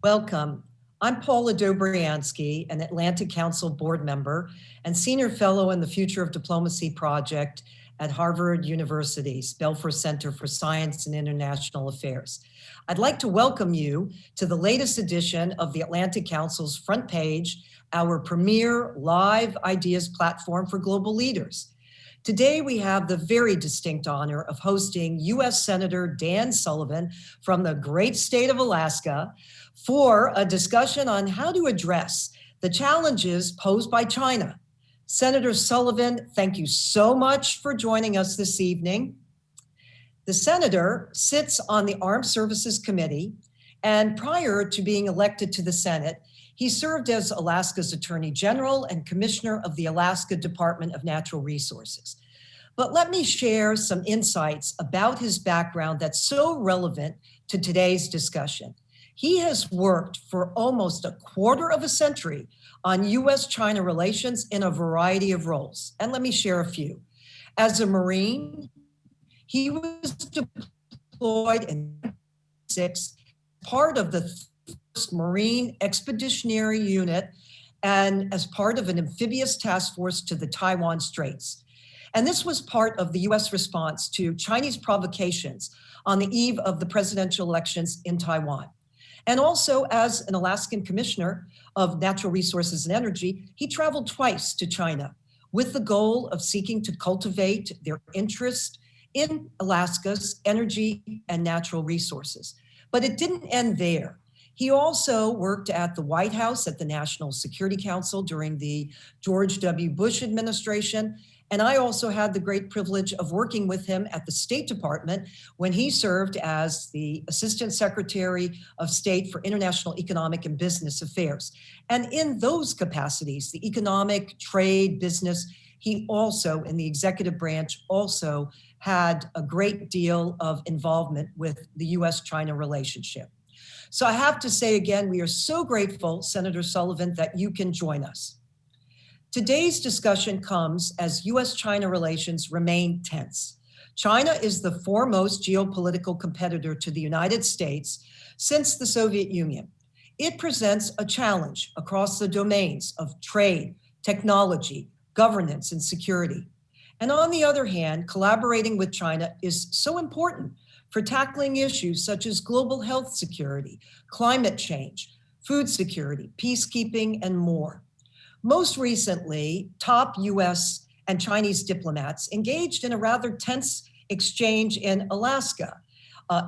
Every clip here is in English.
Welcome. I'm Paula Dobriansky, an Atlantic Council board member and senior fellow in the Future of Diplomacy project at Harvard University's Belfer Center for Science and International Affairs. I'd like to welcome you to the latest edition of the Atlantic Council's Front Page, our premier live ideas platform for global leaders. Today, we have the very distinct honor of hosting US Senator Dan Sullivan from the great state of Alaska for a discussion on how to address the challenges posed by China. Senator Sullivan, thank you so much for joining us this evening. The senator sits on the Armed Services Committee, and prior to being elected to the Senate, he served as Alaska's Attorney General and Commissioner of the Alaska Department of Natural Resources. But let me share some insights about his background that's so relevant to today's discussion. He has worked for almost a quarter of a century on US-China relations in a variety of roles. And let me share a few. As a Marine, he was deployed in 1996, part of the 1st Marine Expeditionary Unit and as part of an amphibious task force to the Taiwan Straits. And this was part of the US response to Chinese provocations on the eve of the presidential elections in Taiwan. And also as an Alaskan Commissioner of Natural Resources and Energy, he traveled twice to China with the goal of seeking to cultivate their interest in Alaska's energy and natural resources. But it didn't end there. He also worked at the White House at the National Security Council during the George W. Bush administration. And I also had the great privilege of working with him at the State Department when he served as the Assistant Secretary of State for International Economic and Business Affairs. And in those capacities, the economic, trade, business, he also, in the executive branch, also had a great deal of involvement with the US-China relationship. So I have to say again, we are so grateful, Senator Sullivan, that you can join us. Today's discussion comes as US-China relations remain tense. China is the foremost geopolitical competitor to the United States since the Soviet Union. It presents a challenge across the domains of trade, technology, governance, and security. And on the other hand, collaborating with China is so important for tackling issues such as global health security, climate change, food security, peacekeeping, and more. Most recently, top US and Chinese diplomats engaged in a rather tense exchange in Alaska,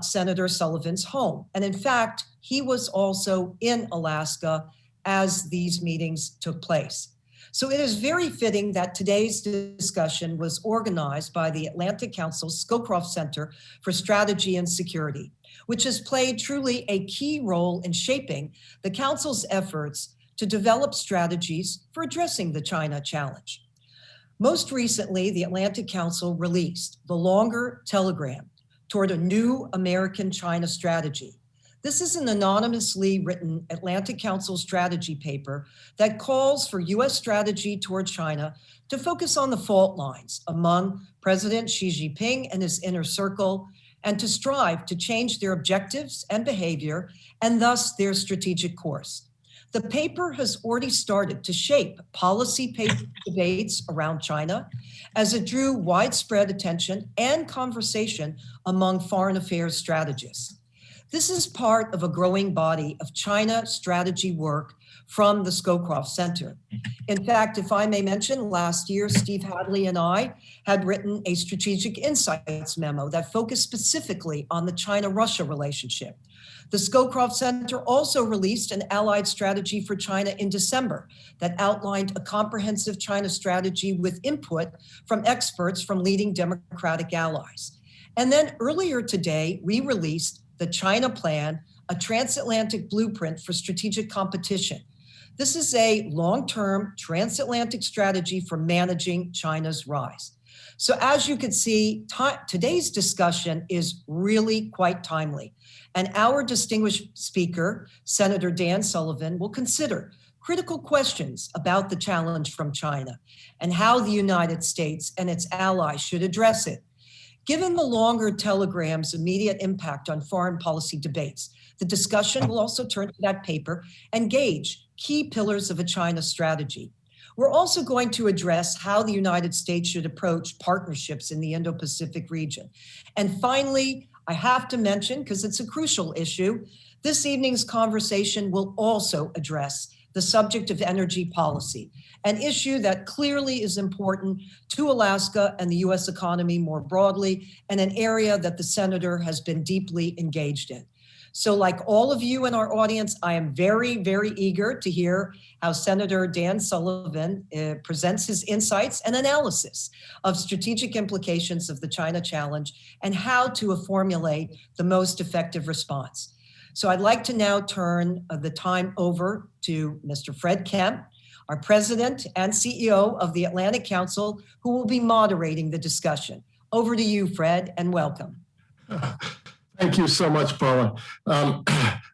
Senator Sullivan's home. And in fact, he was also in Alaska as these meetings took place. So it is very fitting that today's discussion was organized by the Atlantic Council Scowcroft Center for Strategy and Security, which has played truly a key role in shaping the Council's efforts to develop strategies for addressing the China challenge. Most recently, the Atlantic Council released the longer telegram toward a new American-China strategy. This is an anonymously written Atlantic Council strategy paper that calls for US strategy toward China to focus on the fault lines among President Xi Jinping and his inner circle, and to strive to change their objectives and behavior, and thus their strategic course. The paper has already started to shape policy debates around China as it drew widespread attention and conversation among foreign affairs strategists. This is part of a growing body of China strategy work from the Scowcroft Center. In fact, if I may mention, last year, Steve Hadley and I had written a strategic insights memo that focused specifically on the China-Russia relationship. The Scowcroft Center also released an allied strategy for China in December that outlined a comprehensive China strategy with input from experts from leading democratic allies. And then earlier today, we released the China Plan, a transatlantic blueprint for strategic competition. This is a long-term transatlantic strategy for managing China's rise. So as you can see, today's discussion is really quite timely. And our distinguished speaker, Senator Dan Sullivan, will consider critical questions about the challenge from China and how the United States and its allies should address it, Given the longer telegram's immediate impact on foreign policy debates, the discussion will also turn to that paper and gauge key pillars of a China strategy. We're also going to address how the United States should approach partnerships in the Indo-Pacific region. And finally, I have to mention, because it's a crucial issue, this evening's conversation will also address the subject of energy policy, an issue that clearly is important to Alaska and the US economy more broadly, and an area that the Senator has been deeply engaged in. So like all of you in our audience, I am very, very eager to hear how Senator Dan Sullivan presents his insights and analysis of strategic implications of the China challenge and how to formulate the most effective response. So I'd like to now turn the time over to Mr. Fred Kemp, our president and CEO of the Atlantic Council, who will be moderating the discussion. Over to you, Fred, and welcome. Thank you so much, Paula. I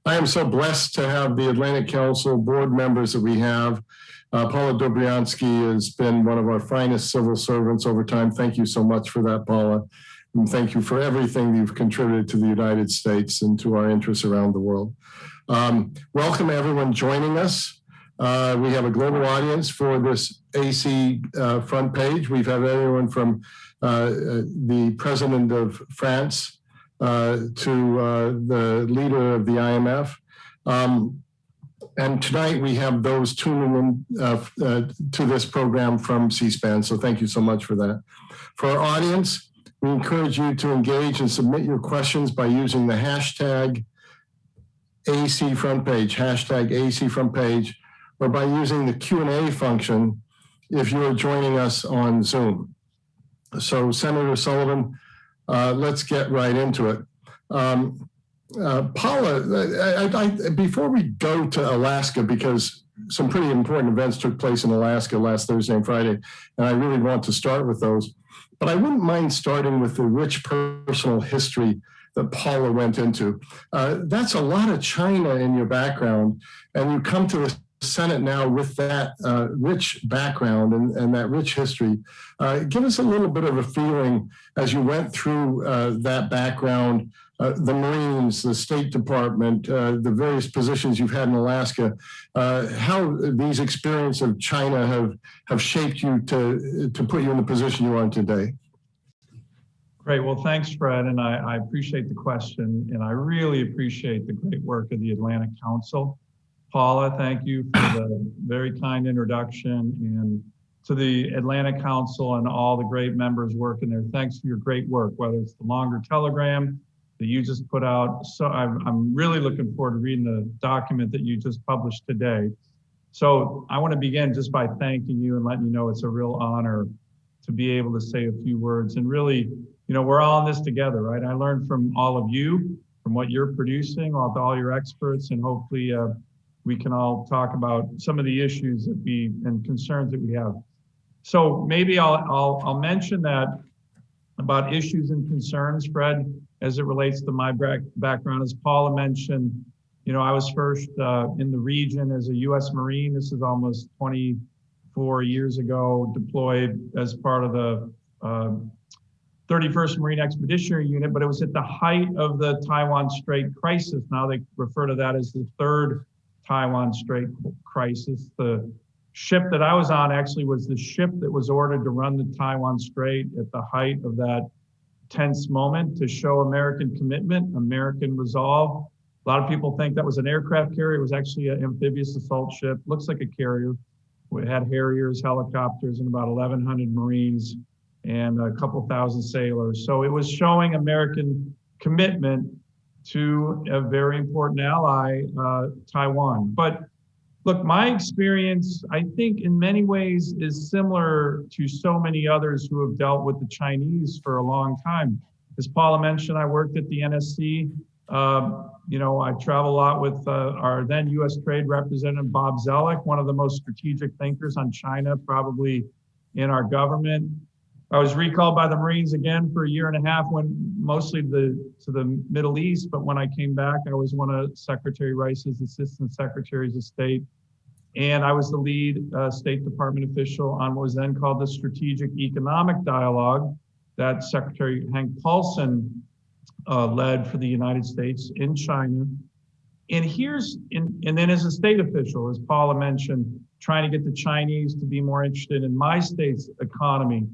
am so blessed to have the Atlantic Council board members that we have. Paula Dobriansky has been one of our finest civil servants over time. Thank you so much for that, Paula. And thank you for everything you've contributed to the United States and to our interests around the world. Welcome everyone joining us. We have a global audience for this AC front page. We've had everyone from the president of France to the leader of the IMF. And tonight we have those tuning in to this program from C-SPAN. So thank you so much for that. For our audience, we encourage you to engage and submit your questions by using the hashtag AC front page, hashtag AC front page, or by using the Q&A function if you are joining us on Zoom. So Senator Sullivan, let's get right into it. Paula, before we go to Alaska, because some pretty important events took place in Alaska last Thursday and Friday, and I really want to start with those, but I wouldn't mind starting with the rich personal history that Paula went into. That's a lot of China in your background, and you come to the Senate now with that rich background and that rich history. Give us a little bit of a feeling as you went through that background, the Marines, the State Department, the various positions you've had in Alaska, how these experiences of China have shaped you to put you in the position you are in today. Great. Well, thanks, Fred. And I appreciate the question. And I really appreciate the great work of the Atlantic Council. Paula, thank you for the very kind introduction, and to the Atlantic Council and all the great members working there. Thanks for your great work, whether it's the longer telegram that you just put out. So I'm really looking forward to reading the document that you just published today. So I want to begin just by thanking you and letting you know it's a real honor to be able to say a few words. And really, you know, we're all in this together, right? I learned from all of you, from what you're producing, all your experts, and hopefully we can all talk about some of the issues and concerns that we have. So maybe I'll mention that about issues and concerns, Fred, as it relates to my background. As Paula mentioned, you know, I was first in the region as a US Marine. This is almost 24 years ago, deployed as part of the 31st Marine Expeditionary Unit, but it was at the height of the Taiwan Strait crisis. Now they refer to that as the third Taiwan Strait crisis. The ship that I was on actually was the ship that was ordered to run the Taiwan Strait at the height of that tense moment to show American commitment, American resolve. A lot of people think that was an aircraft carrier. It was actually an amphibious assault ship. Looks like a carrier. It had Harriers, helicopters, and about 1,100 Marines and a couple thousand sailors. So it was showing American commitment to a very important ally, Taiwan. But look, my experience, I think in many ways is similar to so many others who have dealt with the Chinese for a long time. As Paula mentioned, I worked at the NSC. You know, I travel a lot with our then US Trade Representative, Bob Zellick, one of the most strategic thinkers on China, probably in our government. I was recalled by the Marines again for a year and a half, when mostly to the Middle East. But when I came back, I was one of Secretary Rice's assistant secretaries of state. And I was the lead State Department official on what was then called the Strategic Economic Dialogue, that Secretary Hank Paulson led for the United States in China. And then as a state official, as Paula mentioned, trying to get the Chinese to be more interested in my state's economy.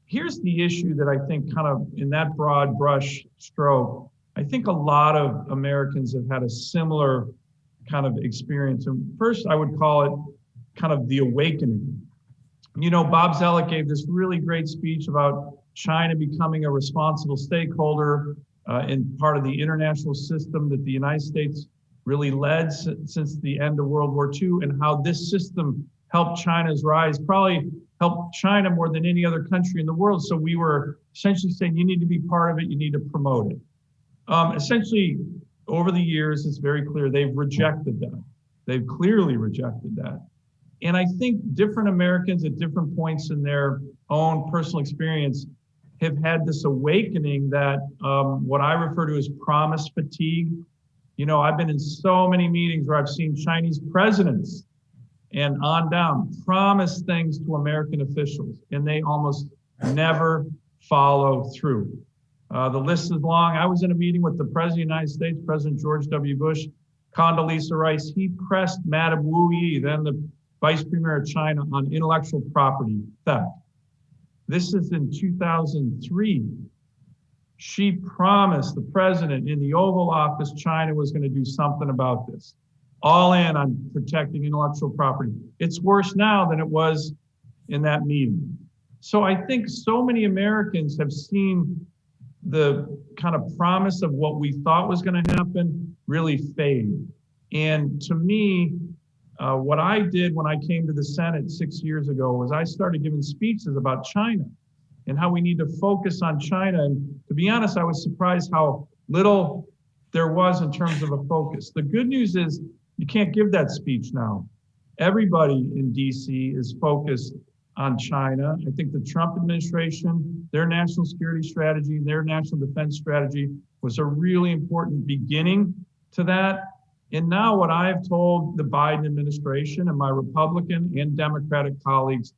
Here's the issue that I think kind of in that broad brush stroke, I think a lot of Americans have had a similar kind of experience. And first, I would call it kind of the awakening. You know, Bob Zoellick gave this really great speech about China becoming a responsible stakeholder in part of the international system that the United States really led since the end of World War II, and how this system helped China's rise, probably helped China more than any other country in the world. So we were essentially saying, you need to be part of it, you need to promote it. Essentially, over the years, it's very clear they've rejected that. They've clearly rejected that. And I think different Americans at different points in their own personal experience have had this awakening that what I refer to as promise fatigue. You know, I've been in so many meetings where I've seen Chinese presidents and on down promise things to American officials, and they almost never follow through. The list is long. I was in a meeting with the President of the United States, President George W. Bush, Condoleezza Rice. He pressed Madam Wu Yi, then the Vice Premier of China, on intellectual property theft. This is in 2003. She promised the president in the Oval Office China was going to do something about this. All in on protecting intellectual property. It's worse now than it was in that meeting. So I think so many Americans have seen the kind of promise of what we thought was going to happen really fade. And to me, what I did when I came to the Senate 6 years ago was I started giving speeches about China and how we need to focus on China. And to be honest, I was surprised how little there was in terms of a focus. The good news is you can't give that speech now. Everybody in DC is focused on China. I think the Trump administration, their national security strategy, their national defense strategy was a really important beginning to that. And now what I've told the Biden administration and my Republican and Democratic colleagues,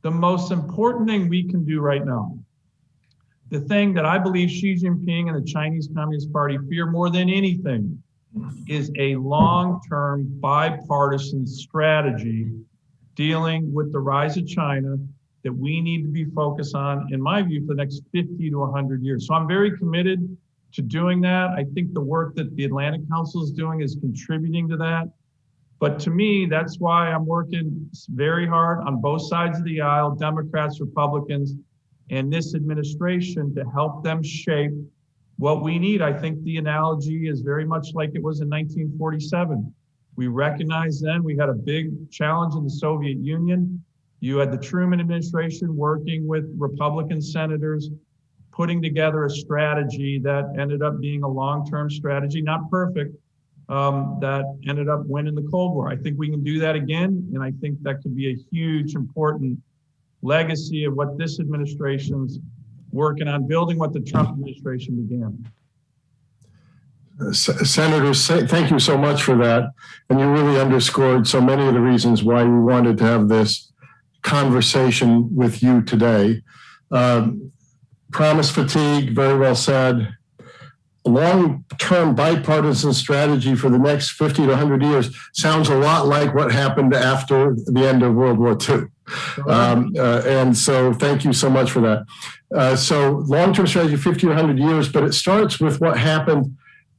the most important thing we can do right now, the thing that I believe Xi Jinping and the Chinese Communist Party fear more than anything, is a long-term bipartisan strategy dealing with the rise of China that we need to be focused on, in my view, for the next 50 to 100 years. So I'm very committed to doing that. I think the work that the Atlantic Council is doing is contributing to that. But to me, that's why I'm working very hard on both sides of the aisle, Democrats, Republicans, and this administration to help them shape what we need. I think the analogy is very much like it was in 1947. We recognized then we had a big challenge in the Soviet Union. You had the Truman administration working with Republican senators, putting together a strategy that ended up being a long-term strategy, not perfect, that ended up winning the Cold War. I think we can do that again, and I think that could be a huge, important legacy of what this administration's working on, building what the Trump administration began. Senators, thank you so much for that. And you really underscored so many of the reasons why we wanted to have this conversation with you today. Promise fatigue, very well said. A long-term bipartisan strategy for the next 50 to 100 years sounds a lot like what happened after the end of World War II. And so thank you so much for that. So long-term strategy, 50 to 100 years, but it starts with what happened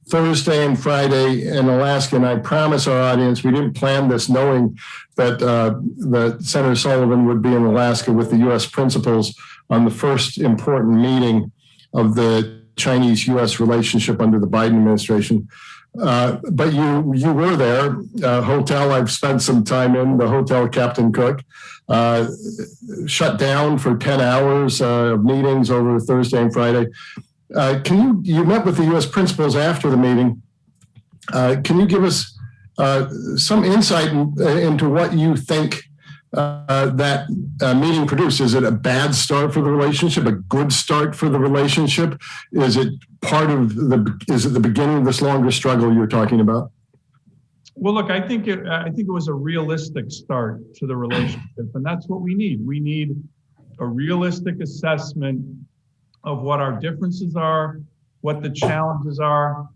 Thursday and Friday in Alaska. And I promise our audience, we didn't plan this knowing that Senator Sullivan would be in Alaska with the U.S. principals on the first important meeting of the Chinese-U.S. relationship under the Biden administration. But you were there. Hotel I've spent some time in, the Hotel Captain Cook, shut down for 10 hours of meetings over Thursday and Friday. You met with the U.S. principals after the meeting. Can you give us some insight into what you think that meeting produced? Is it a bad start for the relationship, a good start for the relationship? Is it the beginning of this longer struggle you're talking about? Well, look, I think it was a realistic start to the relationship, and that's what we need. We need a realistic assessment of what our differences are, what the challenges are.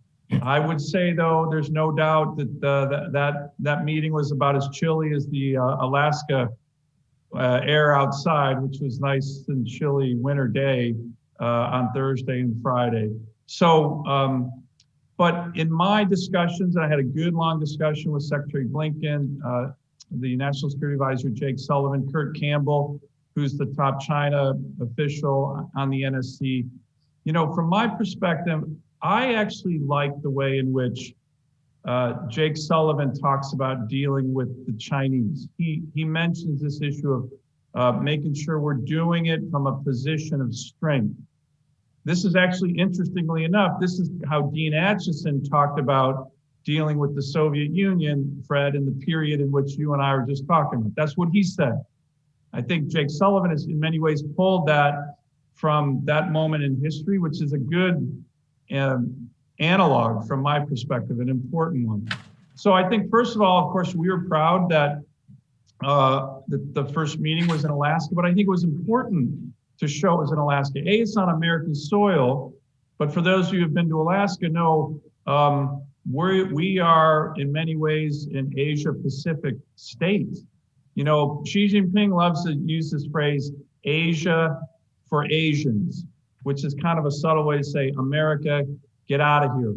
I would say, though, there's no doubt that that meeting was about as chilly as the Alaska air outside, which was nice and chilly winter day on Thursday and Friday. So, but in my discussions, I had a good long discussion with Secretary Blinken, the National Security Advisor Jake Sullivan, Kurt Campbell, who's the top China official on the NSC. You know, from my perspective, I actually like the way in which Jake Sullivan talks about dealing with the Chinese. He mentions this issue of making sure we're doing it from a position of strength. This is actually, interestingly enough, this is how Dean Acheson talked about dealing with the Soviet Union, Fred, in the period in which you and I were just talking about. That's what he said. I think Jake Sullivan has in many ways pulled that from that moment in history, which is a good analog from my perspective, an important one. So I think, first of all, of course, we were proud that the first meeting was in Alaska, but I think it was important to show it was in Alaska. It's on American soil, but for those of you who have been to Alaska know, we are in many ways an Asia Pacific state. You know, Xi Jinping loves to use this phrase, Asia for Asians, which is kind of a subtle way to say, America, get out of here.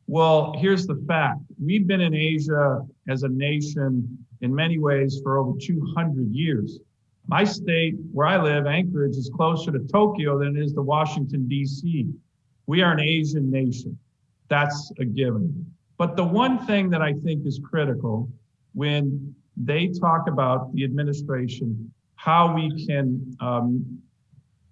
Well, here's the fact. We've been in Asia as a nation in many ways for over 200 years. My state, where I live, Anchorage, is closer to Tokyo than it is to Washington, D.C. We are an Asian nation. That's a given. But the one thing that I think is critical when they talk about the administration, how we can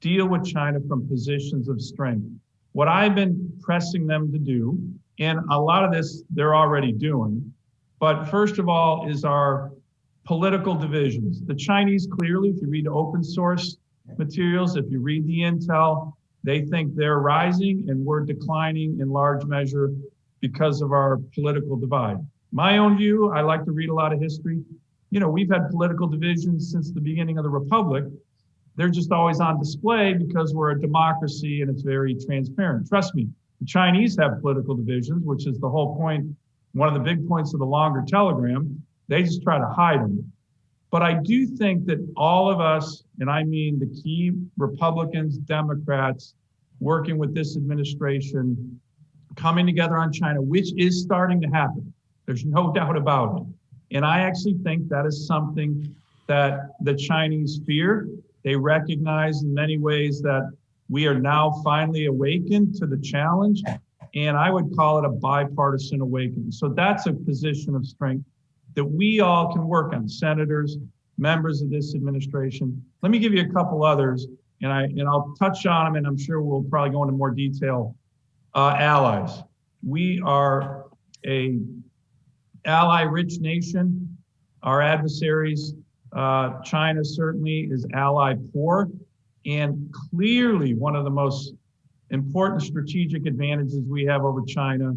deal with China from positions of strength. What I've been pressing them to do, and a lot of this they're already doing, but first of all is our political divisions. The Chinese clearly, if you read open source materials, if you read the intel, they think they're rising and we're declining in large measure because of our political divide. My own view, I like to read a lot of history. You know, we've had political divisions since the beginning of the Republic. They're just always on display because we're a democracy and it's very transparent. Trust me, the Chinese have political divisions, which is the whole point, one of the big points of the longer telegram. They just try to hide them. But I do think that all of us, and I mean the key Republicans, Democrats, working with this administration, coming together on China, which is starting to happen. There's no doubt about it. And I actually think that is something that the Chinese fear. They recognize in many ways that we are now finally awakened to the challenge. And I would call it a bipartisan awakening. So that's a position of strength that we all can work on, senators, members of this administration. Let me give you a couple others, and I'll touch on them, and I'm sure we'll probably go into more detail. Allies. We are a ally-rich nation. Our adversaries, China certainly is ally poor, and clearly one of the most important strategic advantages we have over China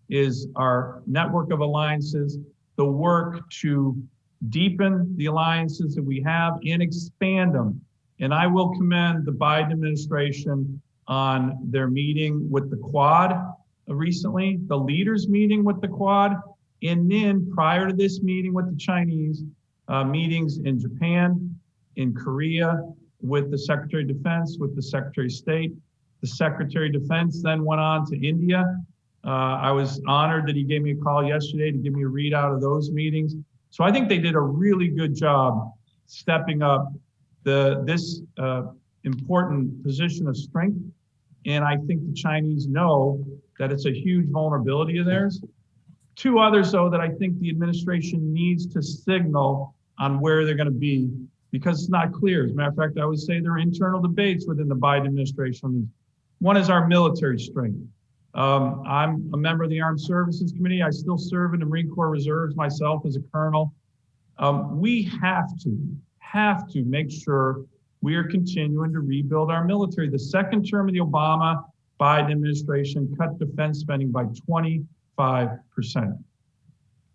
is our network of alliances, the work to deepen the alliances that we have and expand them. And I will commend the Biden administration on their meeting with the Quad recently, the leaders meeting with the Quad, and then prior to this meeting with the Chinese, meetings in Japan, in Korea, with the Secretary of Defense, with the Secretary of State. The Secretary of Defense then went on to India. I was honored that he gave me a call yesterday to give me a readout of those meetings. So I think they did a really good job stepping up this important position of strength. And I think the Chinese know that it's a huge vulnerability of theirs. Two others, though, that I think the administration needs to signal on where they're going to be, because it's not clear. As a matter of fact, I would say there are internal debates within the Biden administration on these. One is our military strength. I'm a member of the Armed Services Committee. I still serve in the Marine Corps Reserves myself as a colonel. We have to make sure we are continuing to rebuild our military. The second term of the Obama-Biden administration cut defense spending by 25%.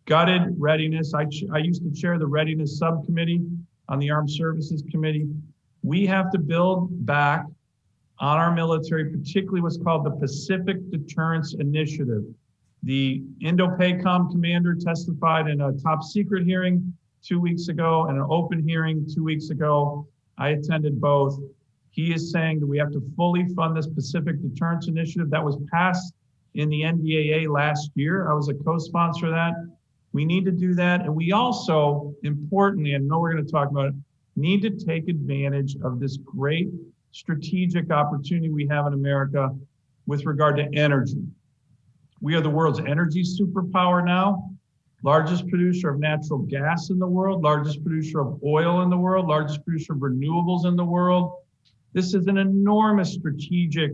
Gutted readiness. I used to chair the readiness subcommittee on the Armed Services Committee. We have to build back on our military, particularly what's called the Pacific Deterrence Initiative. The Indo-PACOM commander testified in a top secret hearing 2 weeks ago and an open hearing 2 weeks ago. I attended both. He is saying that we have to fully fund this Pacific Deterrence Initiative that was passed in the NDAA last year. I was a co-sponsor of that. We need to do that. And we also, importantly, and I know we're going to talk about it, need to take advantage of this great strategic opportunity we have in America with regard to energy. We are the world's energy superpower now, largest producer of natural gas in the world, largest producer of oil in the world, largest producer of renewables in the world. This is an enormous strategic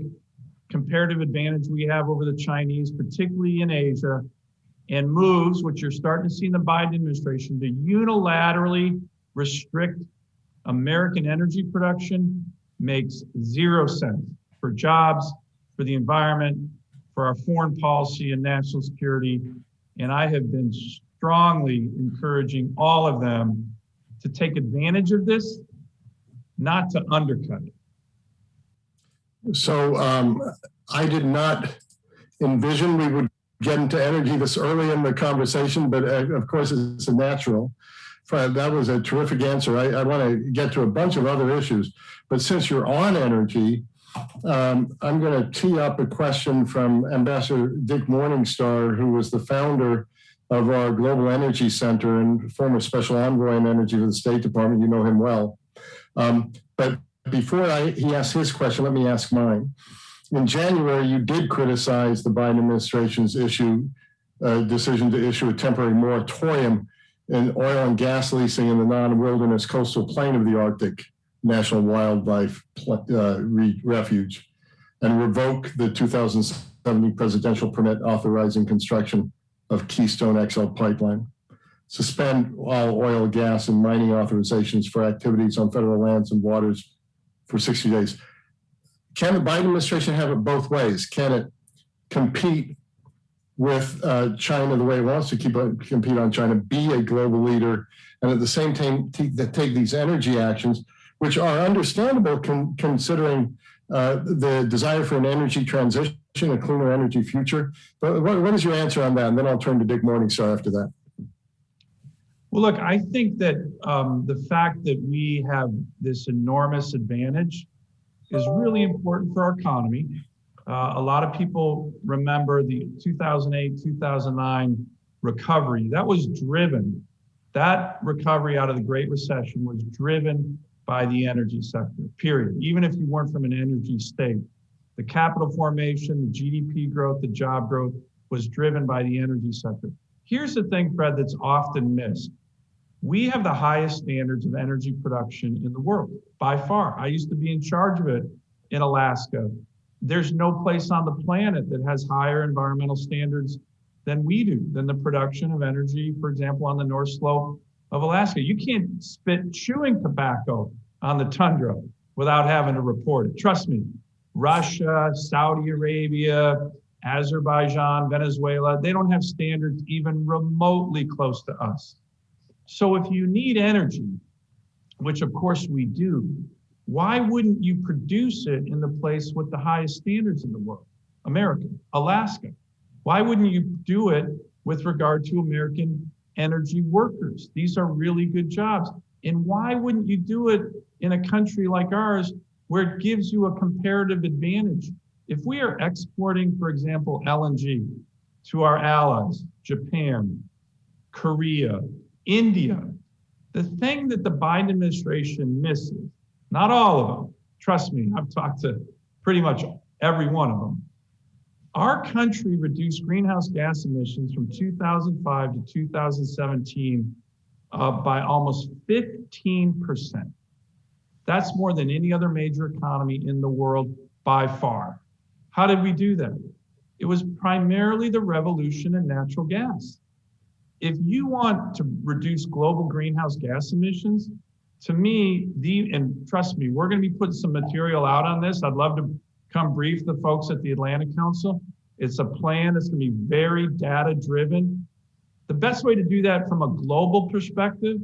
comparative advantage we have over the Chinese, particularly in Asia, and moves, which you're starting to see in the Biden administration, to unilaterally restrict American energy production makes zero sense for jobs, for the environment, for our foreign policy and national security. And I have been strongly encouraging all of them to take advantage of this, not to undercut it. So I did not envision we would get into energy this early in the conversation, but of course it's a natural. That was a terrific answer. I want to get to a bunch of other issues, but since you're on energy, I'm going to tee up a question from Ambassador Dick Morningstar, who was the founder of our Global Energy Center and former Special Envoy on Energy for the State Department. You know him well. But before he asks his question, let me ask mine. In January, you did criticize the Biden administration's decision to issue a temporary moratorium in oil and gas leasing in the non-wilderness coastal plain of the Arctic National Wildlife Refuge and revoke the 2070 presidential permit authorizing construction of Keystone XL pipeline. Suspend all oil, gas, and mining authorizations for activities on federal lands and waters for 60 days. Can the Biden administration have it both ways? Can it compete with China the way it wants to compete on China, be a global leader, and at the same time take these energy actions, which are understandable considering the desire for an energy transition, a cleaner energy future? But what is your answer on that? And then I'll turn to Dick Morningstar after that. Well, look, I think that the fact that we have this enormous advantage is really important for our economy. A lot of people remember the 2008, 2009 recovery. That recovery out of the Great Recession was driven by the energy sector, period. Even if you weren't from an energy state, the capital formation, the GDP growth, the job growth was driven by the energy sector. Here's the thing, Fred, that's often missed. We have the highest standards of energy production in the world, by far. I used to be in charge of it in Alaska. There's no place on the planet that has higher environmental standards than we do, than the production of energy, for example, on the North Slope of Alaska. You can't spit chewing tobacco on the tundra without having to report it. Trust me, Russia, Saudi Arabia, Azerbaijan, Venezuela, they don't have standards even remotely close to us. So if you need energy, which of course we do, why wouldn't you produce it in the place with the highest standards in the world? America, Alaska. Why wouldn't you do it with regard to American energy workers? These are really good jobs. And why wouldn't you do it in a country like ours where it gives you a comparative advantage? If we are exporting, for example, LNG to our allies, Japan, Korea, India, the thing that the Biden administration misses, not all of them, trust me, I've talked to pretty much every one of them. Our country reduced greenhouse gas emissions from 2005 to 2017 by almost 15%. That's more than any other major economy in the world by far. How did we do that? It was primarily the revolution in natural gas. If you want to reduce global greenhouse gas emissions, to me, and trust me, we're going to be putting some material out on this. I'd love to come brief the folks at the Atlantic Council. It's a plan that's going to be very data-driven. The best way to do that from a global perspective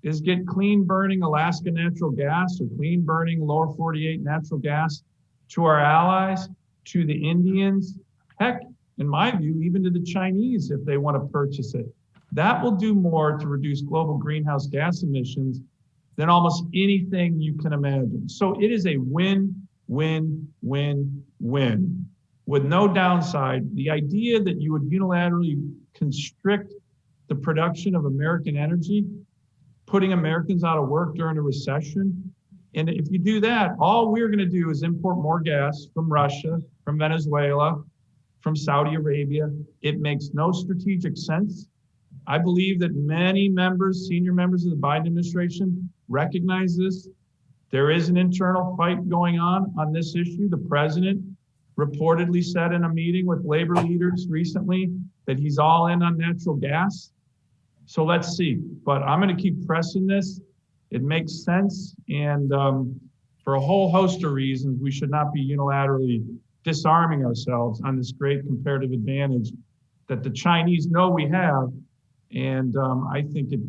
is get clean burning Alaska natural gas or clean burning lower 48 natural gas to our allies, to the Indians, heck, in my view, even to the Chinese if they want to purchase it. That will do more to reduce global greenhouse gas emissions than almost anything you can imagine. So it is a win, win, win, win with no downside. The idea that you would unilaterally constrict the production of American energy, putting Americans out of work during a recession. And if you do that, all we're going to do is import more gas from Russia, from Venezuela, from Saudi Arabia. It makes no strategic sense. I believe that many members, senior members of the Biden administration, recognize this. There is an internal fight going on this issue. The president reportedly said in a meeting with labor leaders recently that he's all in on natural gas. So let's see. But I'm going to keep pressing this. It makes sense. And for a whole host of reasons, we should not be unilaterally disarming ourselves on this great comparative advantage that the Chinese know we have. And I think it,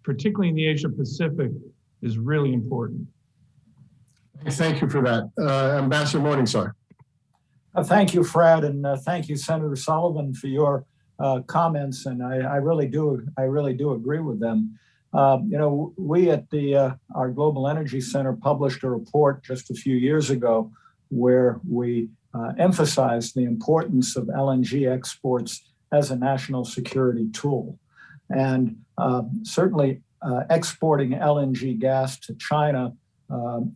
particularly in the Asia Pacific, is really important. Thank you for that. Ambassador Morningstar. Thank you, Fred, and thank you, Senator Sullivan, for your comments. And I really do agree with them. You know, we at our Global Energy Center published a report just a few years ago where we emphasized the importance of LNG exports as a national security tool. And certainly exporting LNG gas to China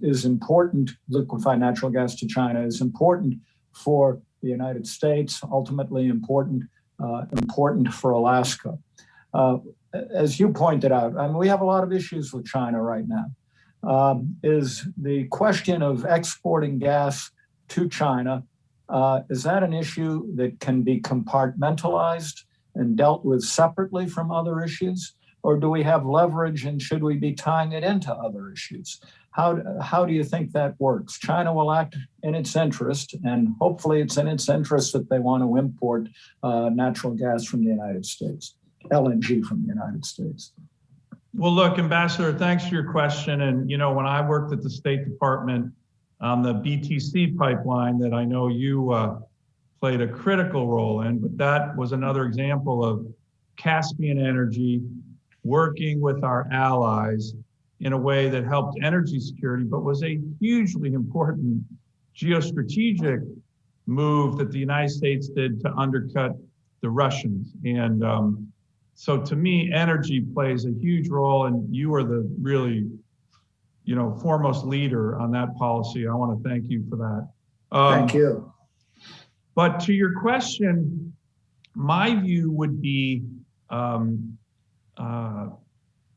is important. Liquefied natural gas to China is important for the United States, ultimately important for Alaska. As you pointed out, I mean, we have a lot of issues with China right now. Is the question of exporting gas to China, is that an issue that can be compartmentalized and dealt with separately from other issues? Or do we have leverage and should we be tying it into other issues? How do you think that works? China will act in its interest, and hopefully it's in its interest that they want to import natural gas from the United States, LNG from the United States. Well, look, Ambassador, thanks for your question. And, you know, when I worked at the State Department on the BTC pipeline that I know you played a critical role in, but that was another example of Caspian Energy working with our allies in a way that helped energy security, but was a hugely important geostrategic move that the United States did to undercut the Russians. And so to me, energy plays a huge role, and you are the really, you know, foremost leader on that policy. I want to thank you for that. Thank you. But to your question, my view would be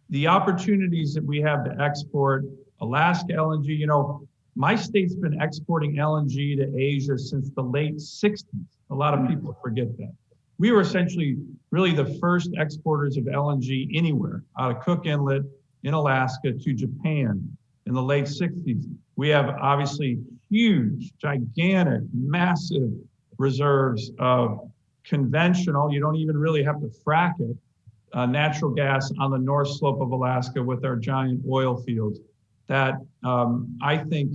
the opportunities that we have to export Alaska LNG. You know, my state's been exporting LNG to Asia since the late 60s. A lot of people forget that. We were essentially really the first exporters of LNG anywhere out of Cook Inlet in Alaska to Japan in the late 60s. We have obviously huge, gigantic, massive reserves of conventional, you don't even really have to frack it, natural gas on the north slope of Alaska with our giant oil fields that I think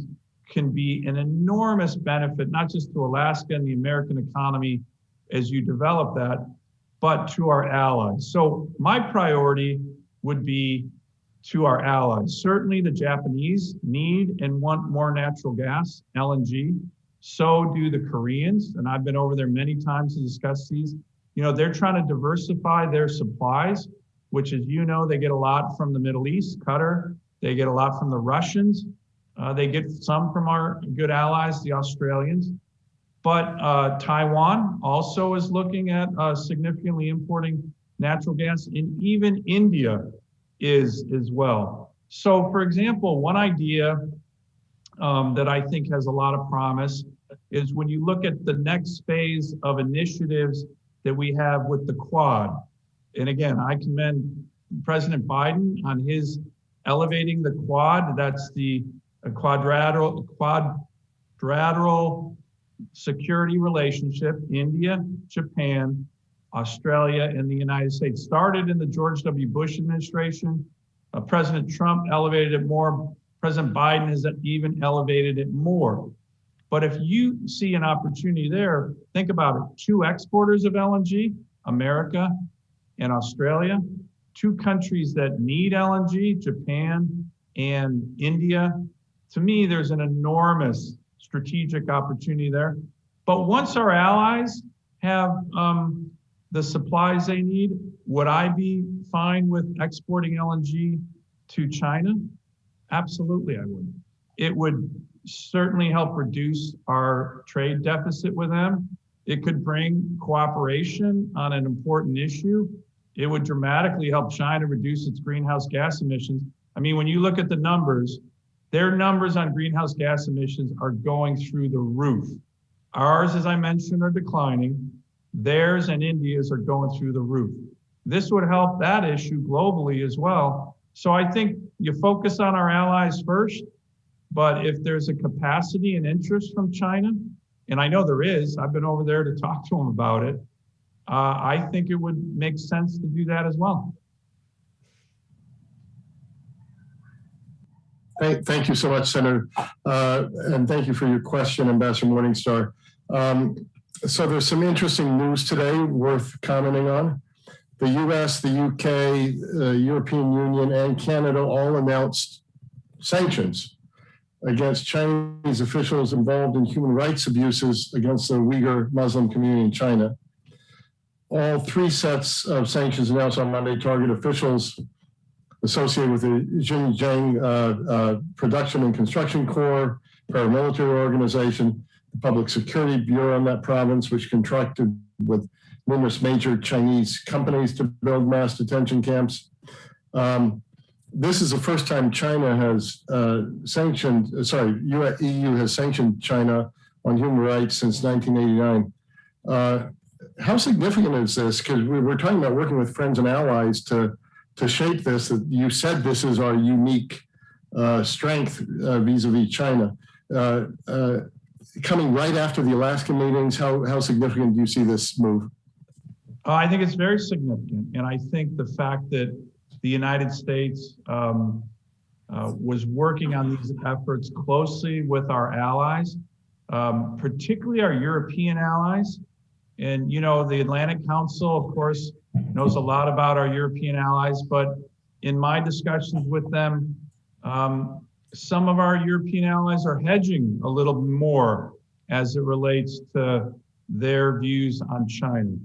can be an enormous benefit, not just to Alaska and the American economy as you develop that, but to our allies. So my priority would be to our allies. Certainly the Japanese need and want more natural gas, LNG. So do the Koreans, and I've been over there many times to discuss these. You know, they're trying to diversify their supplies, which, as you know, they get a lot from the Middle East, Qatar. They get a lot from the Russians. They get some from our good allies, the Australians. But Taiwan also is looking at significantly importing natural gas, and even India is as well. So, for example, one idea that I think has a lot of promise is when you look at the next phase of initiatives that we have with the Quad. And again, I commend President Biden on his elevating the Quad. That's the quadrilateral security relationship, India, Japan, Australia, and the United States. Started in the George W. Bush administration. President Trump elevated it more. President Biden has even elevated it more. But if you see an opportunity there, think about it. 2 exporters of LNG, America and Australia, 2 countries that need LNG, Japan and India. To me, there's an enormous strategic opportunity there. But once our allies have the supplies they need, would I be fine with exporting LNG to China? Absolutely, I would. It would certainly help reduce our trade deficit with them. It could bring cooperation on an important issue. It would dramatically help China reduce its greenhouse gas emissions. I mean, when you look at the numbers, their numbers on greenhouse gas emissions are going through the roof. Ours, as I mentioned, are declining. Theirs and India's are going through the roof. This would help that issue globally as well. So I think you focus on our allies first, but if there's a capacity and interest from China, and I know there is, I've been over there to talk to them about it, I think it would make sense to do that as well. Thank you so much, Senator. And thank you for your question, Ambassador Morningstar. So there's some interesting news today worth commenting on. The US, the UK, European Union, and Canada all announced sanctions against Chinese officials involved in human rights abuses against the Uyghur Muslim community in China. All 3 sets of sanctions announced on Monday target officials associated with the Xinjiang Production and Construction Corps, paramilitary organization, the Public Security Bureau in that province, which contracted with numerous major Chinese companies to build mass detention camps. This is the first time China has EU has sanctioned China on human rights since 1989. How significant is this? Because we're talking about working with friends and allies to shape this. You said this is our unique strength vis-a-vis China. Coming right after the Alaska meetings, how significant do you see this move? I think it's very significant. And I think the fact that the United States was working on these efforts closely with our allies, particularly our European allies. And, you know, the Atlantic Council, of course, knows a lot about our European allies, but in my discussions with them, some of our European allies are hedging a little more as it relates to their views on China.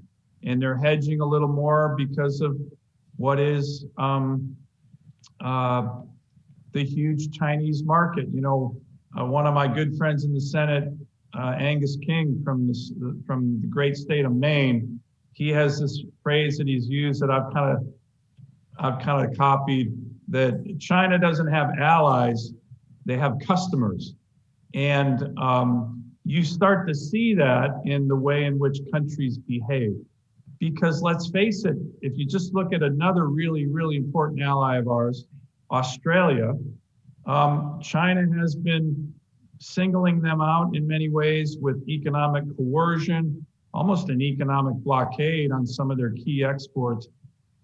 And they're hedging a little more because of what is the huge Chinese market. You know, one of my good friends in the Senate, Angus King from the great state of Maine, he has this phrase that he's used that I've kind of copied, that China doesn't have allies, they have customers. And you start to see that in the way in which countries behave. Because let's face it, if you just look at another really, really important ally of ours, Australia, China has been singling them out in many ways with economic coercion, almost an economic blockade on some of their key exports.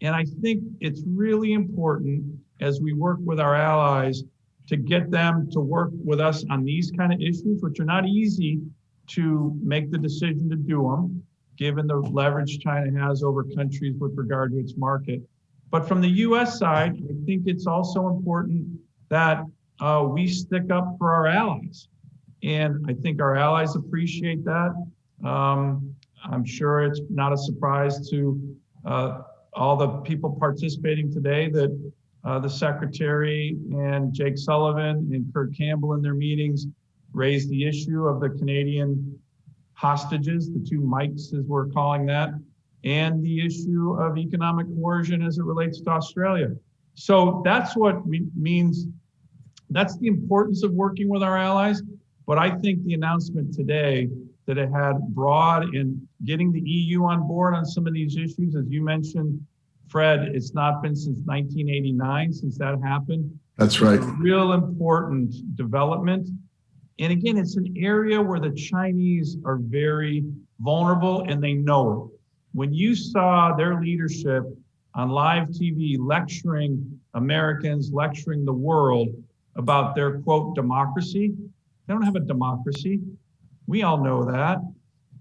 And I think it's really important as we work with our allies to get them to work with us on these kind of issues, which are not easy to make the decision to do them, given the leverage China has over countries with regard to its market. But from the US side, I think it's also important that we stick up for our allies. And I think our allies appreciate that. I'm sure it's not a surprise to all the people participating today that the Secretary and Jake Sullivan and Kurt Campbell in their meetings raised the issue of the Canadian hostages, the 2 mics as we're calling that, and the issue of economic coercion as it relates to Australia. So that's what means, that's the importance of working with our allies. But I think the announcement today that it had broad in getting the EU on board on some of these issues, as you mentioned, Fred, it's not been since 1989 since that happened. That's right. It's a real important development. And again, it's an area where the Chinese are very vulnerable and they know it. When you saw their leadership on live TV lecturing Americans, lecturing the world about their, quote, democracy, they don't have a democracy. We all know that.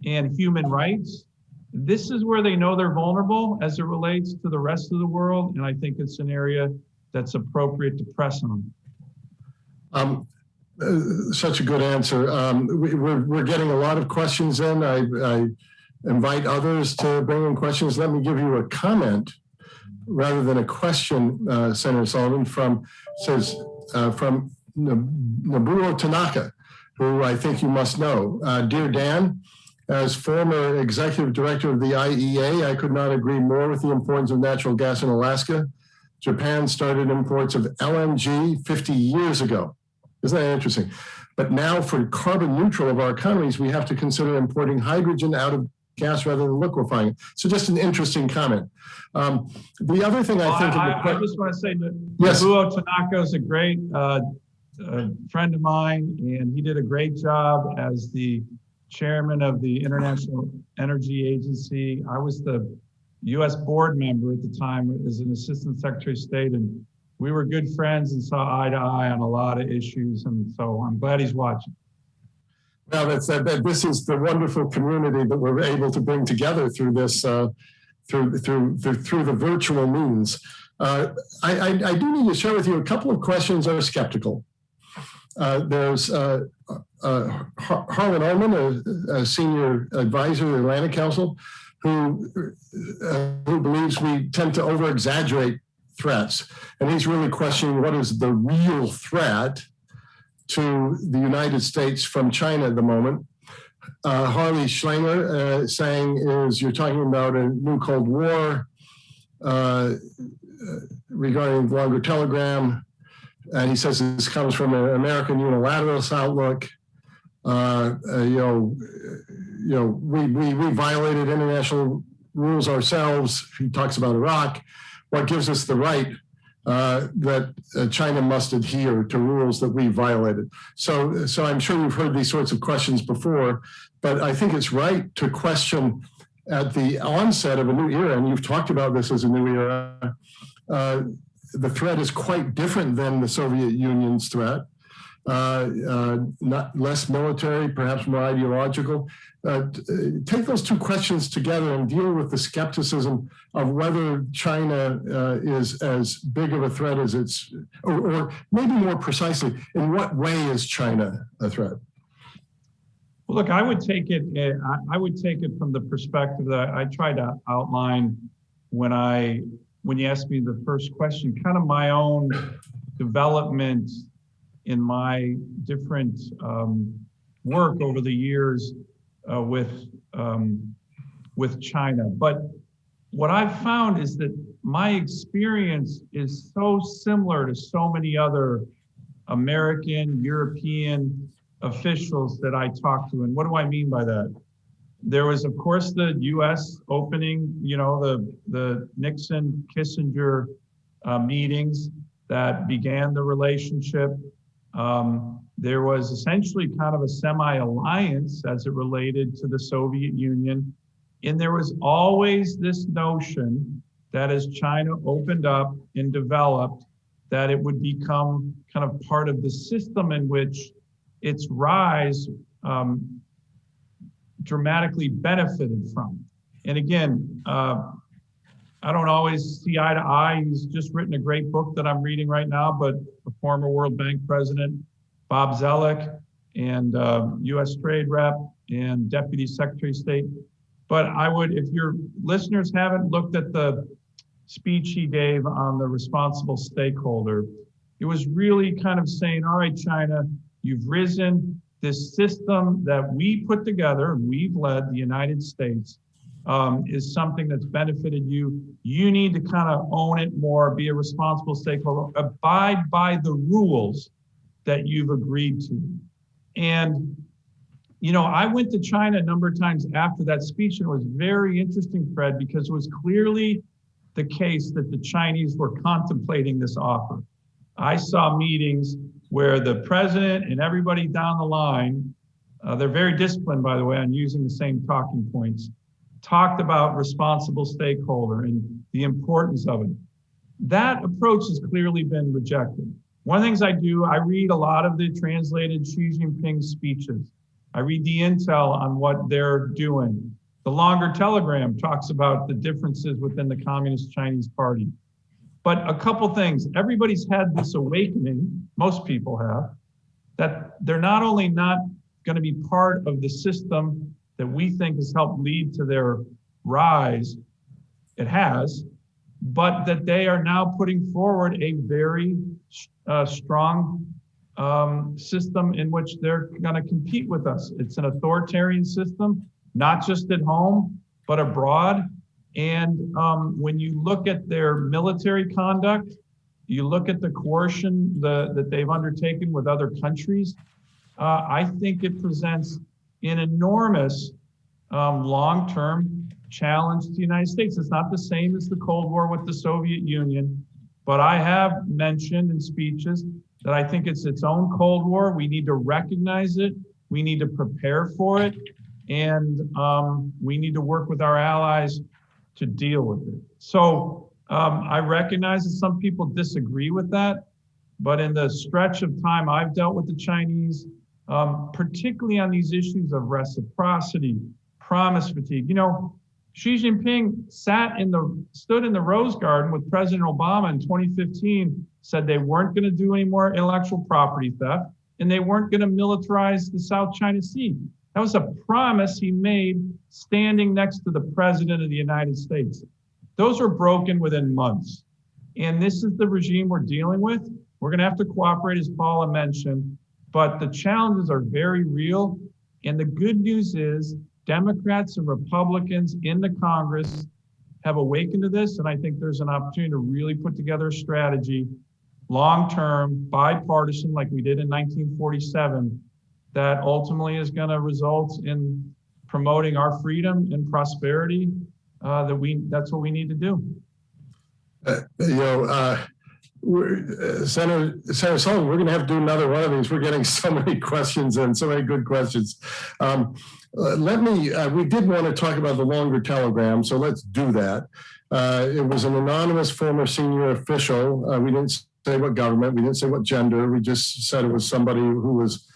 And human rights. This is where they know they're vulnerable as it relates to the rest of the world. And I think it's an area that's appropriate to press on. Such a good answer. We're getting a lot of questions in. I invite others to bring in questions. Let me give you a comment rather than a question, Senator Sullivan, from Nobuo Tanaka, who I think you must know. Dear Dan, as former executive director of the IEA, I could not agree more with the importance of natural gas in Alaska. Japan started imports of LNG 50 years ago. Isn't that interesting? But now for carbon neutral of our economies, we have to consider importing hydrogen out of gas rather than liquefying it. So just an interesting comment. The other thing I think- I just want to say that yes. Nobuo Tanaka is a great friend of mine, and he did a great job as the chairman of the International Energy Agency. I was the US board member at the time as an assistant secretary of state, and we were good friends and saw eye to eye on a lot of issues. And so I'm glad he's watching. Well, this is the wonderful community that we're able to bring together through this, through the virtual means. I do need to share with you a couple of questions that are skeptical. There's Harlan Ullman, a senior advisor at the Atlantic Council, who believes we tend to over-exaggerate threats. And he's really questioning what is the real threat to the United States from China at the moment. Harley Schlanger saying you're talking about a new Cold War regarding the longer telegram. And he says this comes from an American unilateralist outlook. We violated international rules ourselves. He talks about Iraq. What gives us the right that China must adhere to rules that we violated? So I'm sure you've heard these sorts of questions before, but I think it's right to question at the onset of a new era, and you've talked about this as a new era. The threat is quite different than the Soviet Union's threat. Not less military, perhaps more ideological. Take those two questions together and deal with the skepticism of whether China is as big of a threat as it's, or maybe more precisely, in what way is China a threat? Well, look, I would take it from the perspective that I tried to outline when you asked me the first question, kind of my own development in my different work over the years with China. But what I've found is that my experience is so similar to so many other American, European officials that I talk to. And what do I mean by that? There was, of course, the US opening, the Nixon-Kissinger meetings that began the relationship. There was essentially kind of a semi-alliance as it related to the Soviet Union. And there was always this notion that as China opened up and developed, that it would become kind of part of the system in which its rise dramatically benefited from. And again, I don't always see eye to eye. He's just written a great book that I'm reading right now, but the former World Bank president, Bob Zoellick, and US Trade Rep and Deputy Secretary of State. But I would, if your listeners haven't looked at the speech he gave on the responsible stakeholder, it was really kind of saying, all right, China, you've risen. This system that we put together, we've led, the United States, is something that's benefited you. You need to kind of own it more, be a responsible stakeholder, abide by the rules that you've agreed to. And, I went to China a number of times after that speech, and it was very interesting, Fred, because it was clearly the case that the Chinese were contemplating this offer. I saw meetings where the president and everybody down the line, they're very disciplined, by the way, on using the same talking points, talked about responsible stakeholder and the importance of it. That approach has clearly been rejected. One of the things I do, I read a lot of the translated Xi Jinping speeches. I read the intel on what they're doing. The longer telegram talks about the differences within the Communist Chinese Party. But a couple things, everybody's had this awakening, most people have, that they're not only not going to be part of the system that we think has helped lead to their rise, it has, but that they are now putting forward a very strong system in which they're going to compete with us. It's an authoritarian system, not just at home, but abroad. And when you look at their military conduct, you look at the coercion that they've undertaken with other countries, I think it presents an enormous long-term challenge to the United States. It's not the same as the Cold War with the Soviet Union, but I have mentioned in speeches that I think it's its own Cold War. We need to recognize it. We need to prepare for it. And we need to work with our allies to deal with it. So I recognize that some people disagree with that, but in the stretch of time I've dealt with the Chinese, particularly on these issues of reciprocity, promise fatigue. You know, Xi Jinping stood in the Rose Garden with President Obama in 2015, said they weren't going to do any more intellectual property theft, and they weren't going to militarize the South China Sea. That was a promise he made standing next to the President of the United States. Those were broken within months. And this is the regime we're dealing with. We're going to have to cooperate, as Paula mentioned, but the challenges are very real. And the good news is Democrats and Republicans in the Congress have awakened to this. And I think there's an opportunity to really put together a strategy, long-term, bipartisan, like we did in 1947, that ultimately is going to result in promoting our freedom and prosperity. That's what we need to do. Senator Sullivan, we're going to have to do another one of these. We're getting so many questions and so many good questions. We did want to talk about the longer telegram, so let's do that. It was an anonymous former senior official. We didn't say what government, we didn't say what gender. We just said it was somebody who was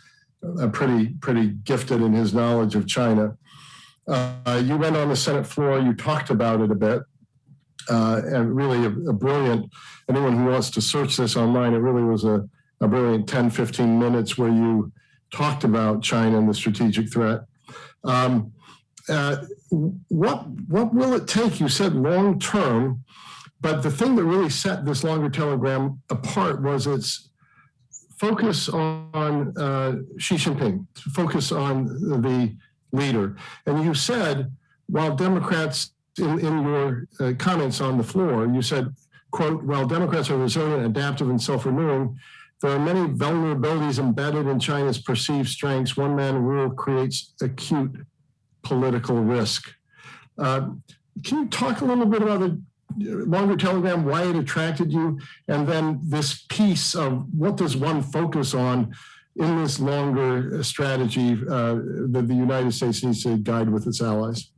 pretty gifted in his knowledge of China. You went on the Senate floor, you talked about it a bit, and really a brilliant, anyone who wants to search this online, it really was a brilliant 10, 15 minutes where you talked about China and the strategic threat. What will it take? You said long term, but the thing that really set this longer telegram apart was its focus on Xi Jinping, focus on the leader. And you said, while Democrats, in your comments on the floor, you said, quote, while Democrats are resilient, adaptive, and self-renewing, there are many vulnerabilities embedded in China's perceived strengths. One man rule creates acute political risk. Can you talk a little bit about the longer telegram, why it attracted you, and then this piece of what does one focus on in this longer strategy that the United States needs to guide with its allies?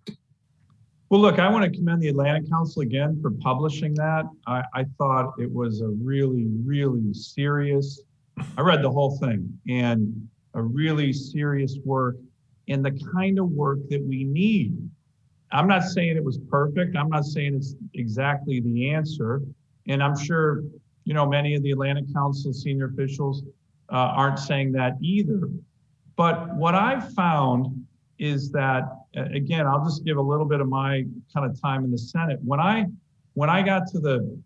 Well, look, I want to commend the Atlantic Council again for publishing that. I thought it was a really, really serious, I read the whole thing, and a really serious work, and the kind of work that we need. I'm not saying it was perfect. I'm not saying it's exactly the answer. And I'm sure, you know, many of the Atlantic Council senior officials aren't saying that either. But what I've found is that, again, I'll just give a little bit of my kind of time in the Senate. When I got to the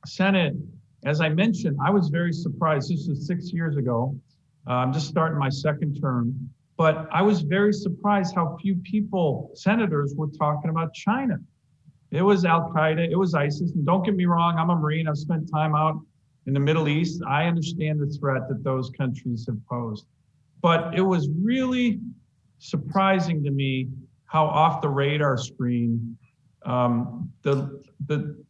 Senate, as I mentioned, I was very surprised. This was 6 years ago. I'm just starting my second term. But I was very surprised how few people, senators, were talking about China. It was Al-Qaeda, it was ISIS. And don't get me wrong, I'm a Marine. I've spent time out in the Middle East. I understand the threat that those countries have posed. But it was really surprising to me how off the radar screen the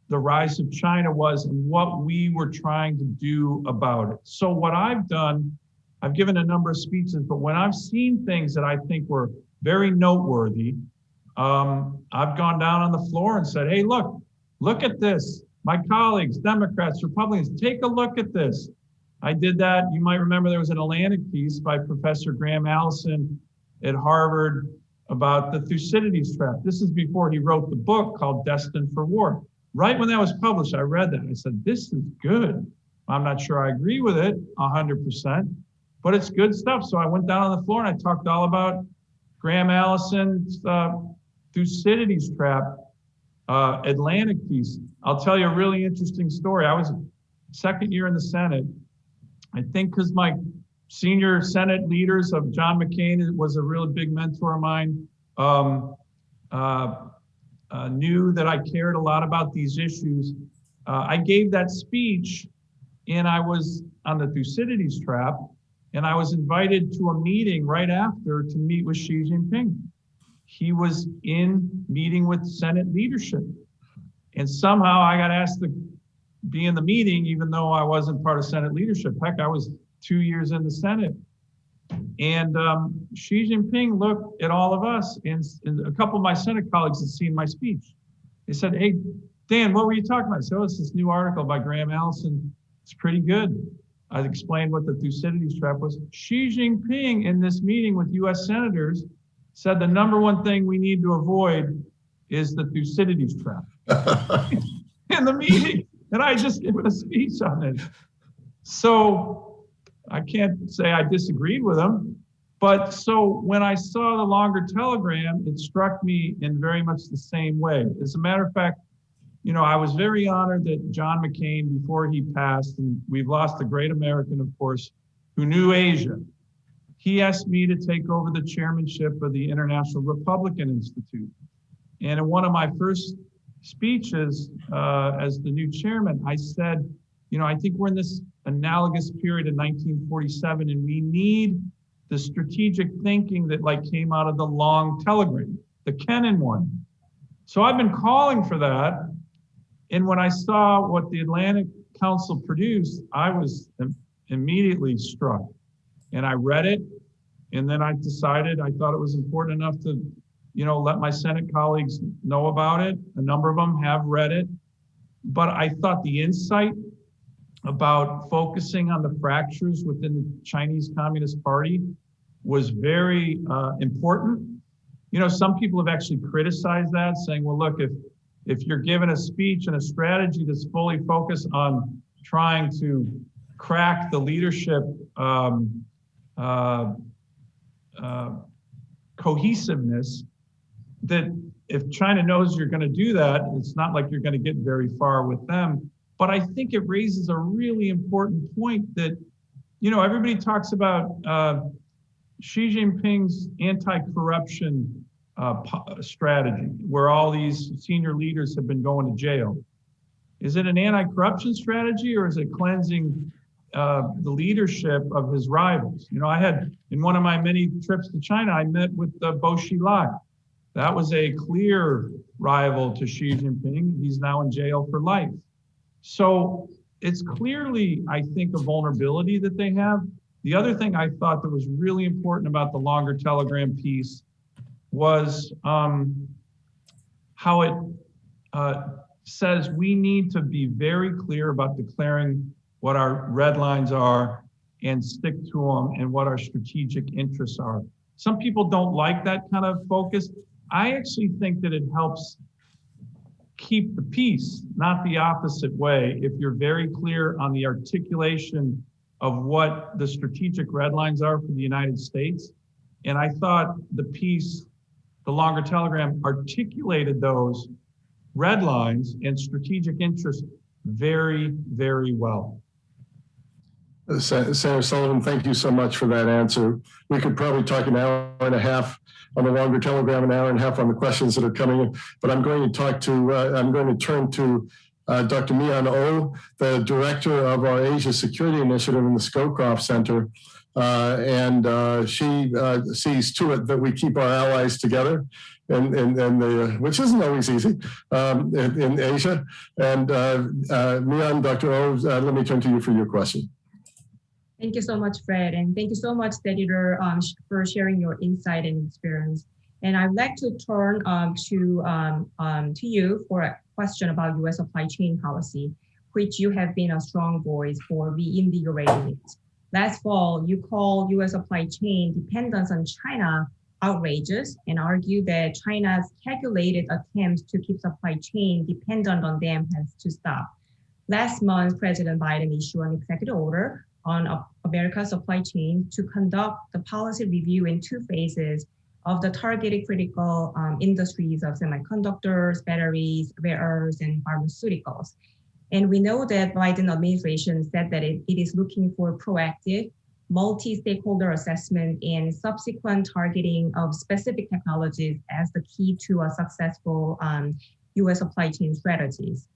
rise of China was and what we were trying to do about it. So what I've done, I've given a number of speeches, but when I've seen things that I think were very noteworthy, I've gone down on the floor and said, hey, look at this. My colleagues, Democrats, Republicans, take a look at this. I did that. You might remember there was an Atlantic piece by Professor Graham Allison at Harvard about the Thucydides trap. This is before he wrote the book called Destined for War. Right when that was published, I read that. I said, this is good. I'm not sure I agree with it 100%, but it's good stuff. So I went down on the floor and I talked all about Graham Allison's Thucydides trap, Atlantic piece. I'll tell you a really interesting story. I was second year in the Senate. I think because my senior Senate leaders of John McCain was a really big mentor of mine, knew that I cared a lot about these issues. I gave that speech and I was on the Thucydides trap, and I was invited to a meeting right after to meet with Xi Jinping. He was in meeting with Senate leadership. And somehow I got asked to be in the meeting, even though I wasn't part of Senate leadership. Heck, I was 2 years in the Senate. And Xi Jinping looked at all of us, and a couple of my Senate colleagues had seen my speech. They said, hey, Dan, what were you talking about? I said, oh, it's this new article by Graham Allison. It's pretty good. I explained what the Thucydides trap was. Xi Jinping in this meeting with US senators said the number one thing we need to avoid is the Thucydides trap in the meeting. And I just given a speech on it. So I can't say I disagreed with him, but so when I saw the longer telegram, it struck me in very much the same way. As a matter of fact, you know, I was very honored that John McCain, before he passed, and we've lost a great American, of course, who knew Asia. He asked me to take over the chairmanship of the International Republican Institute. And in one of my first speeches as the new chairman, I said, you know, I think we're in this analogous period in 1947, and we need the strategic thinking that like came out of the long telegram, the Kennan one. So I've been calling for that. And when I saw what the Atlantic Council produced, I was immediately struck. And I read it, and then I decided I thought it was important enough to, you know, let my Senate colleagues know about it. A number of them have read it. But I thought the insight about focusing on the fractures within the Chinese Communist Party was very important. You know, some people have actually criticized that, saying, well, look, if you're given a speech and a strategy that's fully focused on trying to crack the leadership cohesiveness, that if China knows you're going to do that, it's not like you're going to get very far with them. But I think it raises a really important point that, you know, everybody talks about Xi Jinping's anti-corruption strategy, where all these senior leaders have been going to jail. Is it an anti-corruption strategy, or is it cleansing the leadership of his rivals? You know, I had, in one of my many trips to China, I met with Bo Xilai. That was a clear rival to Xi Jinping. He's now in jail for life. So it's clearly, I think, a vulnerability that they have. The other thing I thought that was really important about the longer telegram piece was how it says we need to be very clear about declaring what our red lines are and stick to them, and what our strategic interests are. Some people don't like that kind of focus. I actually think that it helps keep the peace, not the opposite way, if you're very clear on the articulation of what the strategic red lines are for the United States. And I thought the piece, the longer telegram, articulated those red lines and strategic interests very, very well. Senator Sullivan, thank you so much for that answer. We could probably talk an hour and a half on the longer telegram, an hour and a half on the questions that are coming in, but I'm going to turn to Dr. Mian Oh, the director of our Asia Security Initiative in the Scowcroft Center. She sees to it that we keep our allies together, which isn't always easy in Asia. And Mian, Dr. Oh, let me turn to you for your question. Thank you so much, Fred, and thank you so much, Senator, for sharing your insight and experience. And I'd like to turn to you for a question about U.S. supply chain policy, which you have been a strong voice for reinvigorating it. Last fall, you called U.S. supply chain dependence on China outrageous and argue that China's calculated attempts to keep supply chain dependent on them has to stop. Last month, President Biden issued an executive order on America's supply chain to conduct the policy review in 2 phases of the targeted critical industries of semiconductors, batteries, rare earths, and pharmaceuticals. And we know that Biden administration said that it is looking for proactive, multi-stakeholder assessment and subsequent targeting of specific technologies as the key to a successful U.S. supply chain strategies.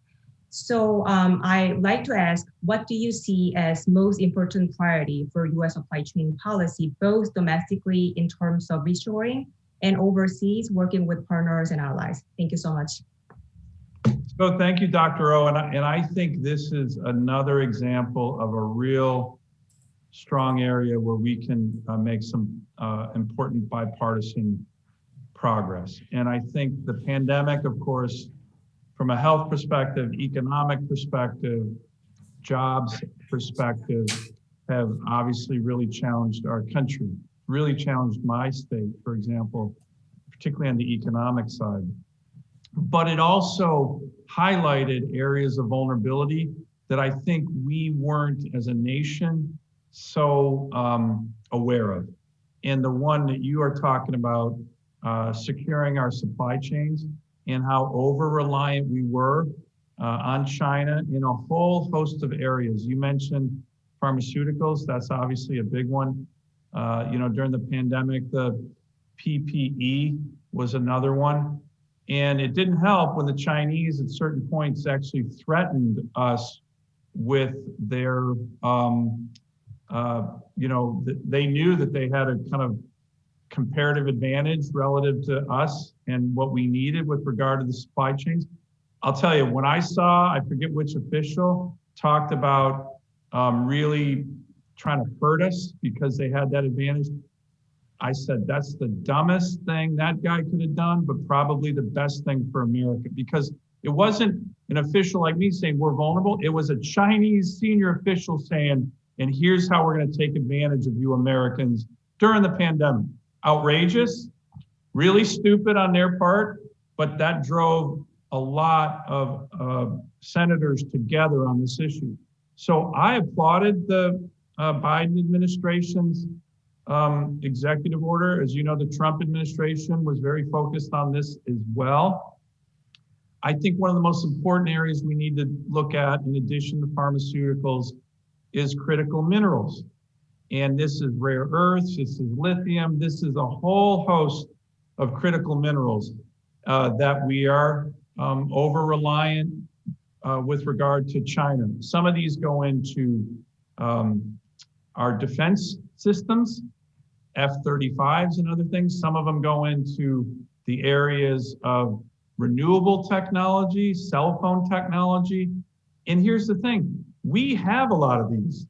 So I'd like to ask, what do you see as most important priority for U.S. supply chain policy, both domestically in terms of reshoring and overseas, working with partners and allies? Thank you so much. So thank you, Dr. O. And I think this is another example of a real strong area where we can make some important bipartisan progress. And I think the pandemic, of course, from a health perspective, economic perspective, jobs perspective, have obviously really challenged our country, really challenged my state, for example, particularly on the economic side. But it also highlighted areas of vulnerability that I think we weren't as a nation so aware of. And the one that you are talking about, securing our supply chains, and how over-reliant we were on China in a whole host of areas. You mentioned pharmaceuticals, that's obviously a big one. During the pandemic, the PPE was another one. And it didn't help when the Chinese at certain points actually threatened us with their, they knew that they had a kind of comparative advantage relative to us and what we needed with regard to the supply chains. I'll tell you, when I saw, I forget which official talked about really trying to hurt us because they had that advantage, I said, that's the dumbest thing that guy could have done, but probably the best thing for America, because it wasn't an official like me saying we're vulnerable. It was a Chinese senior official saying, and here's how we're going to take advantage of you Americans during the pandemic. Outrageous, really stupid on their part, but that drove a lot of senators together on this issue. So I applauded the Biden administration's executive order. As you know, the Trump administration was very focused on this as well. I think one of the most important areas we need to look at, in addition to pharmaceuticals, is critical minerals. And this is rare earths, this is lithium, this is a whole host of critical minerals that we are over-reliant with regard to China. Some of these go into our defense systems, F-35s and other things. Some of them go into the areas of renewable technology, cell phone technology. And here's the thing, we have a lot of these.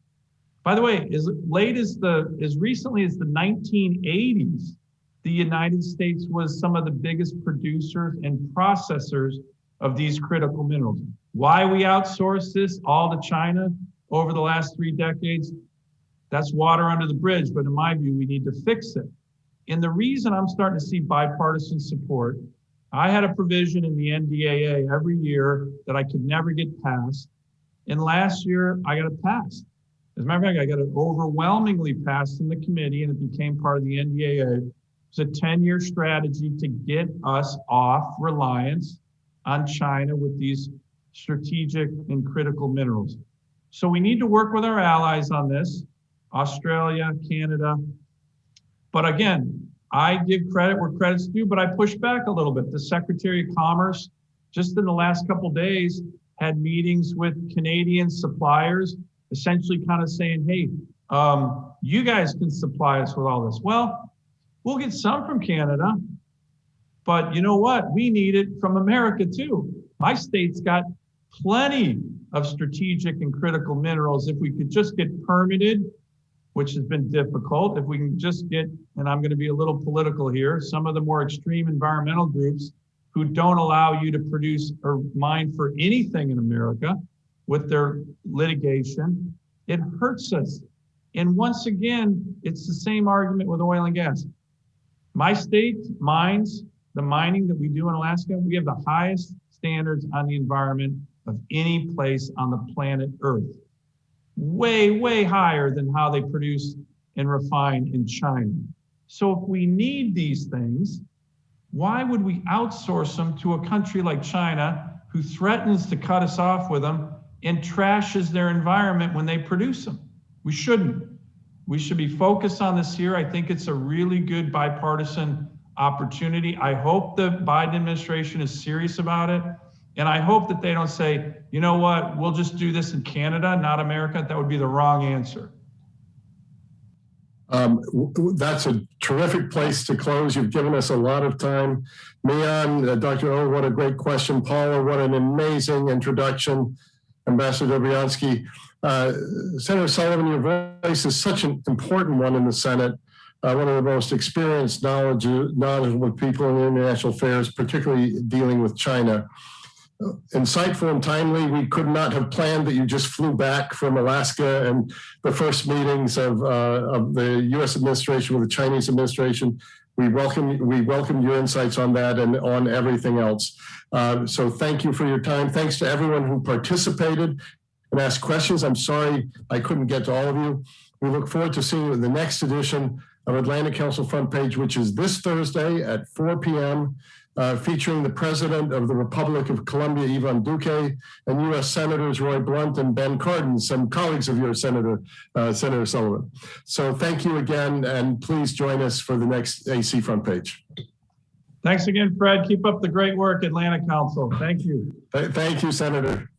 By the way, as recently as the 1980s, the United States was some of the biggest producers and processors of these critical minerals. Why we outsource this all to China over the last 3 decades, that's water under the bridge, but in my view, we need to fix it. And the reason I'm starting to see bipartisan support, I had a provision in the NDAA every year that I could never get passed. And last year, I got it passed. As a matter of fact, I got it overwhelmingly passed in the committee, and it became part of the NDAA. It's a 10-year strategy to get us off reliance on China with these strategic and critical minerals. So we need to work with our allies on this, Australia, Canada. But again, I give credit where credit's due, but I push back a little bit. The Secretary of Commerce, just in the last couple of days, had meetings with Canadian suppliers, essentially kind of saying, hey, you guys can supply us with all this. Well, we'll get some from Canada, but you know what? We need it from America too. My state's got plenty of strategic and critical minerals. If we could just get permitted, which has been difficult, if we can just get, and I'm going to be a little political here, some of the more extreme environmental groups who don't allow you to produce or mine for anything in America with their litigation, it hurts us. And once again, it's the same argument with oil and gas. My state mines, the mining that we do in Alaska, we have the highest standards on the environment of any place on the planet Earth. Way, way higher than how they produce and refine in China. So if we need these things, why would we outsource them to a country like China who threatens to cut us off with them and trashes their environment when they produce them? We shouldn't. We should be focused on this here. I think it's a really good bipartisan opportunity. I hope the Biden administration is serious about it. And I hope that they don't say, you know what, we'll just do this in Canada, not America. That would be the wrong answer. That's a terrific place to close. You've given us a lot of time. Mian, Dr. O, what a great question. Paula, what an amazing introduction. Ambassador Dobriansky. Senator Sullivan, your voice is such an important one in the Senate. One of the most experienced, knowledgeable people in international affairs, particularly dealing with China. Insightful and timely. We could not have planned that you just flew back from Alaska and the first meetings of the U.S. administration with the Chinese administration. We welcome your insights on that and on everything else. So thank you for your time. Thanks to everyone who participated and asked questions. I'm sorry I couldn't get to all of you. We look forward to seeing you in the next edition of Atlantic Council Front Page, which is this Thursday at 4 p.m., featuring the President of the Republic of Colombia, Ivan Duque, and U.S. Senators Roy Blunt and Ben Cardin, some colleagues of yours, Senator Sullivan. So thank you again, and please join us for the next AC Front Page. Thanks again, Fred. Keep up the great work, Atlantic Council. Thank you. Thank you, Senator.